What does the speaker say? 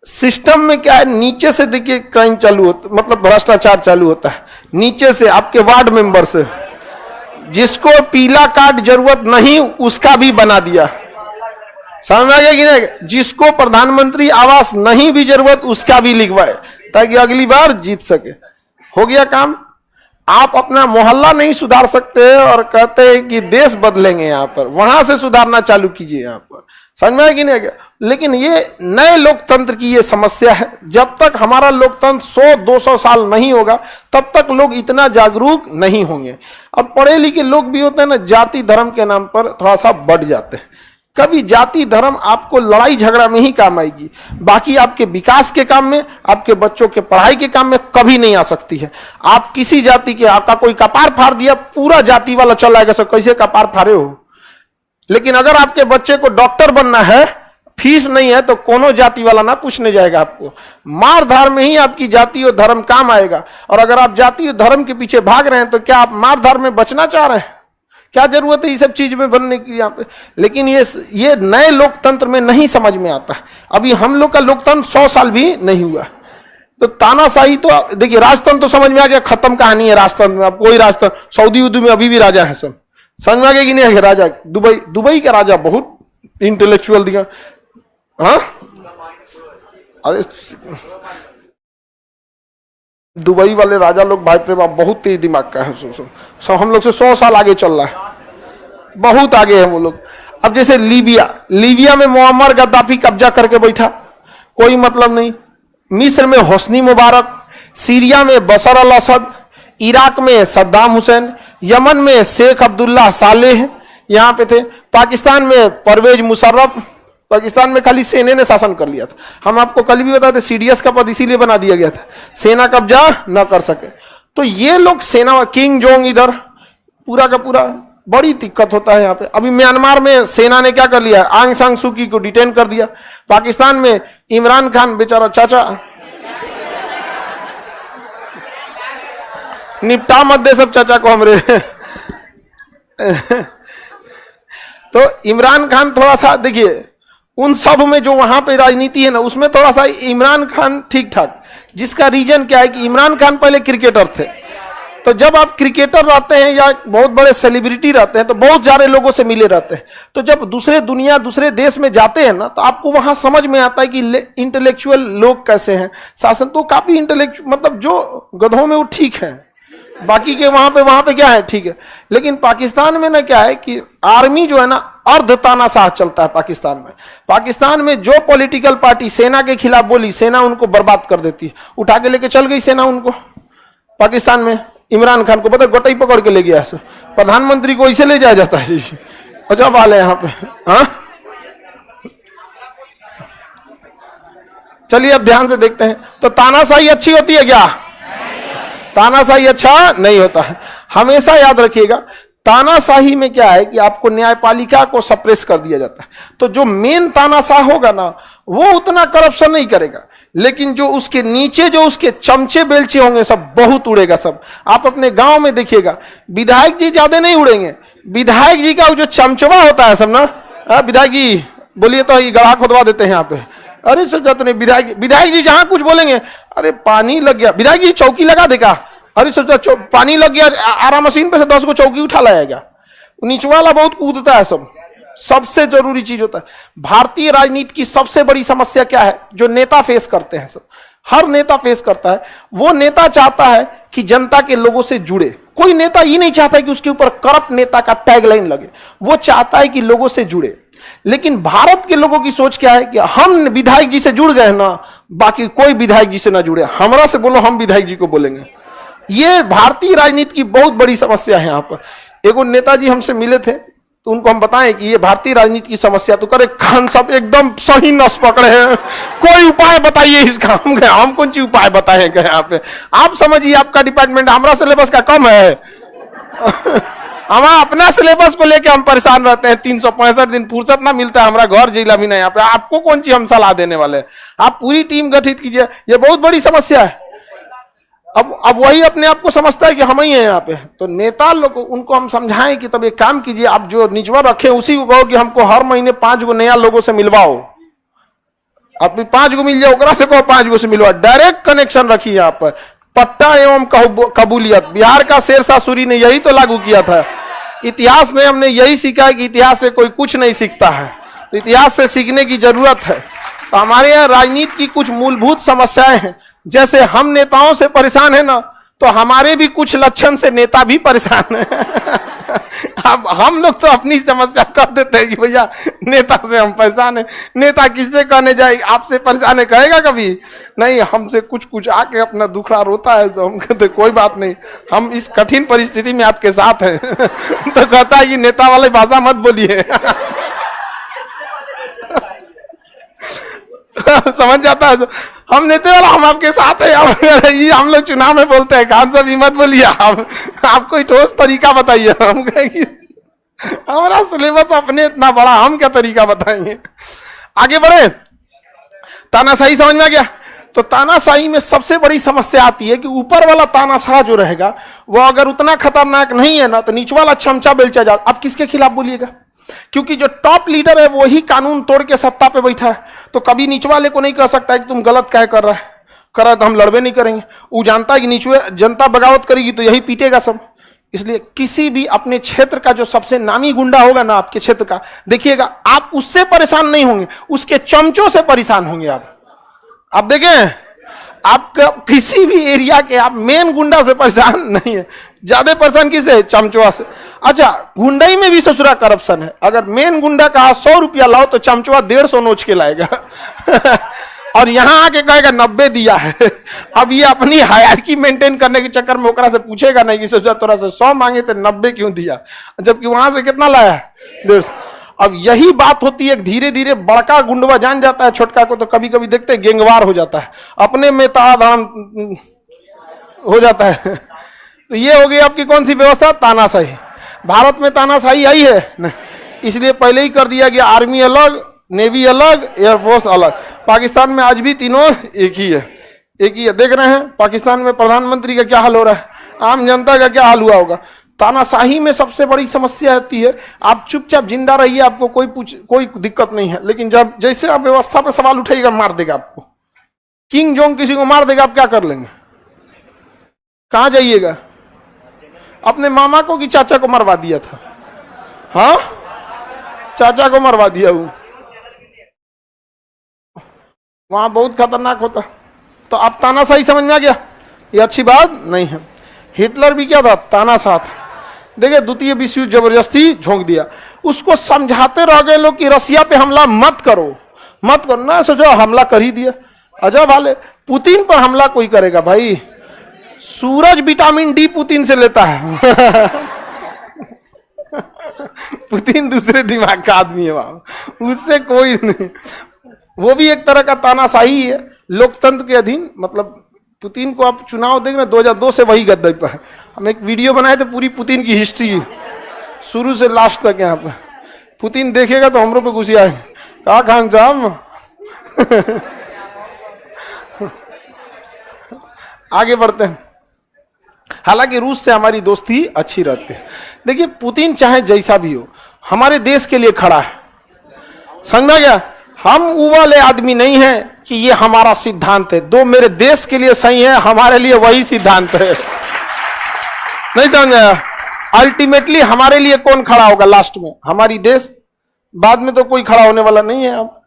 System में क्या है, नीचे से देखिए क्राइम चालू होता, मतलब भ्रष्टाचार चालू होता है नीचे से, आपके वार्ड मेंबर से। जिसको पीला कार्ड जरूरत नहीं उसका भी बना दिया, समझ में आ गया कि नहीं। जिसको प्रधानमंत्री आवास नहीं भी जरूरत उसका भी लिखवाए ताकि अगली बार जीत सके। हो गया काम। आप अपना मोहल्ला नहीं सुधार सकते और कहते हैं कि देश बदलेंगे, यहां पर वहां से सुधारना चालू कीजिए यहां पर, समझ में आया कि नहीं गया। लेकिन ये नए लोकतंत्र की ये समस्या है। जब तक हमारा लोकतंत्र 100-200 साल नहीं होगा तब तक लोग इतना जागरूक नहीं होंगे। अब पढ़े लिखे लोग भी होते हैं ना, जाति धर्म के नाम पर थोड़ा सा बढ़ जाते हैं। कभी जाति धर्म आपको लड़ाई झगड़ा में ही काम आएगी, बाकी आपके विकास के काम में, आपके बच्चों के पढ़ाई के काम में कभी नहीं आ सकती है। आप किसी जाति के, आपका कोई कपार फाड़ दिया, पूरा जाति वाला चल आएगा सब, कैसे कपार फाड़े हो। लेकिन अगर आपके बच्चे को डॉक्टर बनना है, फीस नहीं है, तो कोनो जाति वाला ना पूछने जाएगा आपको। मार धार में ही आपकी जाति और धर्म काम आएगा। और अगर आप जाति और धर्म के पीछे भाग रहे हैं तो क्या आप मार धार में बचना चाह रहे हैं? क्या जरूरत है ये सब चीज में बनने की यहाँ पे। लेकिन ये नए लोकतंत्र में नहीं समझ में आता। अभी हम लोग का लोकतंत्र 100 साल भी नहीं हुआ, तो तानाशाही तो देखिए, राजतंत्र तो समझ में आ गया, खत्म कहानी है राजतंत्र में। अब कोई राजतंत्र, सऊदी उर्दू में अभी भी राजा है सब, समझ में आ गया कि नहीं। राजा दुबई का राजा बहुत इंटेलेक्चुअल दिया। हाँ, अरे दुबई वाले राजा लोग भाई प्रेम बहुत तेज दिमाग का है। सब हम लोग से 100 साल आगे चल रहा है, बहुत आगे है वो लोग। अब जैसे लीबिया में मुअम्मर गद्दाफी कब्जा करके बैठा, कोई मतलब नहीं। मिस्र में होस्नी मुबारक, सीरिया में बशर अल असद, इराक में सद्दाम हुसैन, यमन में शेख अब्दुल्ला सालेह यहाँ पे थे, पाकिस्तान में परवेज मुशर्रफ। पाकिस्तान में खाली सेना ने शासन कर लिया था। हम आपको कल भी बताते, सीडीएस का पद इसीलिए बना दिया गया था, सेना कब्जा न कर सके। तो ये लोग सेना, किंग जोंग इधर पूरा का पूरा, बड़ी दिक्कत होता है यहाँ पे। अभी म्यांमार में सेना ने क्या कर लिया, आंग सांग सूकी को डिटेन कर दिया। पाकिस्तान में इमरान खान बेचारा चाचा, निपटा मत दे सब चाचा को हमरे। तो इमरान खान थोड़ा सा देखिए, उन सब में जो वहां पे राजनीति है ना, उसमें थोड़ा सा इमरान खान ठीक ठाक। जिसका रीजन क्या है कि इमरान खान पहले क्रिकेटर थे। तो जब आप क्रिकेटर रहते हैं या बहुत बड़े सेलिब्रिटी रहते हैं तो बहुत सारे लोगों से मिले रहते हैं। तो जब दूसरे देश में जाते हैं ना, तो आपको वहां समझ में आता है कि इंटेलेक्चुअल लोग कैसे हैं। शासन तो काफी इंटेलेक्चुअल, मतलब जो गधों में वो ठीक है, बाकी के वहां पे क्या है, ठीक है। लेकिन पाकिस्तान में ना क्या है कि आर्मी जो है ना, अर्ध तानाशाह चलता है पाकिस्तान में जो पॉलिटिकल पार्टी सेना के खिलाफ बोली, सेना उनको बर्बाद कर देती है, उठा के लेके चल गई सेना उनको। पाकिस्तान में इमरान खान को पता, गोटाई पकड़ के ले गया, प्रधानमंत्री को इसे ले जाया जाता है जी। अजब हाल है यहाँ पे। हाँ, चलिए अब ध्यान से देखते हैं। तो तानाशाही अच्छी होती है क्या? तानाशाही अच्छा नहीं होता है। हमेशा याद रखिएगा, तानाशाही में क्या है कि आपको न्यायपालिका को सप्रेस कर दिया जाता है। तो जो मेन तानाशाह होगा ना, वो उतना करप्शन नहीं करेगा, लेकिन जो उसके नीचे जो उसके चमचे बेलचे होंगे सब बहुत उड़ेगा सब। आप अपने गांव में देखिएगा, विधायक जी ज्यादा नहीं उड़ेंगे, विधायक जी का जो चमचवा होता है सब ना, विधायक जी बोलिए तो ये गड्ढा खोदवा देते हैं यहाँ पे। अरे सर जाते नहीं, विधायक जी जहां कुछ बोलेंगे, अरे पानी लग गया, विधायक जी चौकी लगा देगा। अरे सर पानी लग गया, आरा मशीन पे से 10 को चौकी उठा लाएगा। नीचे वाला बहुत कूदता है सब। सबसे जरूरी चीज होता है, भारतीय राजनीति की सबसे बड़ी समस्या क्या है जो नेता फेस करते हैं सब, हर नेता फेस करता है। वो नेता चाहता है कि जनता के लोगों से जुड़े। कोई नेता ये नहीं चाहता है कि उसके ऊपर करप्ट नेता का टैगलाइन लगे, वो चाहता है कि लोगों से जुड़े। लेकिन भारत के लोगों की सोच क्या है कि हम विधायक जी से जुड़ गए ना, बाकी कोई विधायक जी से ना जुड़े, हमरा से बोलो हम विधायक जी को बोलेंगे। ये भारतीय राजनीति की बहुत बड़ी समस्या है। यहाँ पर एगो नेताजी हमसे मिले थे, तो उनको हम बताएं कि ये भारतीय राजनीति की समस्या। तो करे खान साहब एकदम सही नस पकड़े हैं, कोई उपाय बताइए इसका। हम कौन सी उपाय बताए हैं यहाँ पे, आप समझिए आपका डिपार्टमेंट हमारा सिलेबस का कम है। हमारा अपना सिलेबस को लेके हम परेशान रहते हैं, 365 दिन फुर्सत ना मिलता है, हमारा घर जिला भी नहीं। यहाँ पे आपको कौन सी हम सलाह देने वाले हैं, आप पूरी टीम गठित कीजिए। ये बहुत बड़ी समस्या है। अब वही अपने आप को समझता है कि हम ही हैं यहाँ पे। तो नेता लोग, उनको हम समझाएं कि तब एक काम कीजिए, आप जो निजवा रखे उसी को कहो कि हमको हर महीने 5 गो नया लोगों से मिलवाओ। आप 5 गो मिल जाए, ओकरा से कहो 5 गो से मिलवा। डायरेक्ट कनेक्शन रखिए यहाँ पर। पट्टा एवं कबूलियत, बिहार का शेरशाह सूरी ने यही तो लागू किया था। इतिहास में हमने यही सीखा है कि इतिहास से कोई कुछ नहीं सीखता है, तो इतिहास से सीखने की जरूरत है। तो हमारे यहाँ राजनीति की कुछ मूलभूत समस्याएं हैं। जैसे हम नेताओं से परेशान है ना, तो हमारे भी कुछ लक्षण से नेता भी परेशान है। अब हम लोग तो अपनी समस्या कर देते हैं कि भैया नेता से हम परेशान है। नेता किससे कहने जाए, आपसे परेशान है कहेगा कभी नहीं। हमसे कुछ आके अपना दुखड़ा रोता है, तो हम कहते कोई बात नहीं, हम इस कठिन परिस्थिति में आपके साथ हैं। तो कहता है कि नेता वाले भाषा मत बोलिए। समझ जाता है, हम नेता वाला हम आपके साथ है। ये हम लोग चुनाव में बोलते हैं, खान साहब मत बोलिए, आप कोई ठोस तरीका बताइए। हम कहेंगे हमारा सिलेबस अपने इतना बड़ा, हम क्या तरीका बताएंगे। आगे बढ़े। तानाशाही समझ में आ गया। तो तानाशाही में सबसे बड़ी समस्या आती है कि ऊपर वाला तानाशाह जो रहेगा वो अगर उतना खतरनाक नहीं है ना, तो नीचे वाला चमचा बेलचा जा। आप किसके खिलाफ बोलिएगा? क्योंकि जो टॉप लीडर है वो ही कानून तोड़ के सत्ता पे बैठा है, तो कभी नीचे वाले को नहीं कह सकता है कि तुम गलत क्या कर रहा है, तो हम लड़बे नहीं करेंगे। वो जानता है कि नीचे जनता बगावत करेगी तो यही पीटेगा सब। इसलिए किसी भी अपने क्षेत्र का जो सबसे नामी गुंडा होगा ना आपके क्षेत्र का, देखिएगा आप उससे परेशान नहीं होंगे, उसके चमचों से परेशान होंगे। आप देखें, आपका किसी भी एरिया के आप मेन गुंडा से परेशान नहीं है, ज्यादा परेशान किसे? चमचुआ से। अच्छा, गुंडाई में भी ससुरा करप्शन है। अगर मेन गुंडा का 100 रुपया लाओ तो चमचुआ 150 नोच के लाएगा। और यहां आके कहेगा 90 दिया है। अब ये अपनी हायरार्की मेंटेन करने के चक्कर में ओकरा से पूछेगा नहीं कि सोचा तोरा से 100 मांगे तो 90 क्यों दिया, जबकि वहां से कितना लाया? 150। अब यही बात होती है, धीरे धीरे बड़का गुंडवा जान जाता है छोटका को, तो कभी कभी देखते गेंगवार हो जाता है, अपने में ताधाम हो जाता है। तो ये हो गई आपकी कौन सी व्यवस्था? तानाशाही। भारत में तानाशाही आई है नहीं, इसलिए पहले ही कर दिया गया, आर्मी अलग, नेवी अलग, एयरफोर्स अलग। पाकिस्तान में आज भी तीनों एक ही है, एक ही है। देख रहे हैं पाकिस्तान में प्रधानमंत्री का क्या हाल हो रहा है, आम जनता का क्या हाल हुआ होगा। तानाशाही में सबसे बड़ी समस्या आती है, आप चुपचाप जिंदा रहिए, आपको कोई दिक्कत नहीं है, लेकिन जब जैसे आप व्यवस्था पर सवाल उठाइएगा मार देगा आपको। किंग जोंग किसी को मार देगा, आप क्या कर लेंगे? कहां जाइएगा? अपने मामा को कि चाचा को मरवा दिया था? हाँ, चाचा को मरवा दिया। वहां बहुत खतरनाक होता। तो आप तानाशाही समझ में आ गया, ये अच्छी बात नहीं है। हिटलर भी क्या था? तानाशाह था। देखिए, द्वितीय विश्व युद्ध जबरदस्ती झोंक दिया, उसको समझाते रह गए लोग कि रसिया पे हमला मत करो, मत करो ना, सोचो हमला कर ही दिया। अजब हाल, पुतिन पर हमला कोई करेगा भाई? सूरज विटामिन डी पुतिन से लेता है। पुतिन दूसरे दिमाग का आदमी है बाबा, उससे कोई नहीं। वो भी एक तरह का तानाशाही है, लोकतंत्र के अधीन। मतलब पुतिन को आप चुनाव देख रहे, 2002 से वही गद्दे पर है। हम एक वीडियो बनाए थे पूरी पुतिन की हिस्ट्री शुरू से लास्ट तक। यहाँ पे पुतिन देखेगा तो हमरों पे गुस्सा आएगा, कहा खान साहब। आगे बढ़ते हैं। हालांकि रूस से हमारी दोस्ती अच्छी रहती है। देखिए, पुतिन चाहे जैसा भी हो हमारे देश के लिए खड़ा है, समझा गया? हम वो वाले आदमी नहीं है कि ये हमारा सिद्धांत है, दो मेरे देश के लिए सही है, हमारे लिए वही सिद्धांत है। नहीं समझा? अल्टीमेटली हमारे लिए कौन खड़ा होगा लास्ट में? हमारी देश। बाद में तो कोई खड़ा होने वाला नहीं है। अब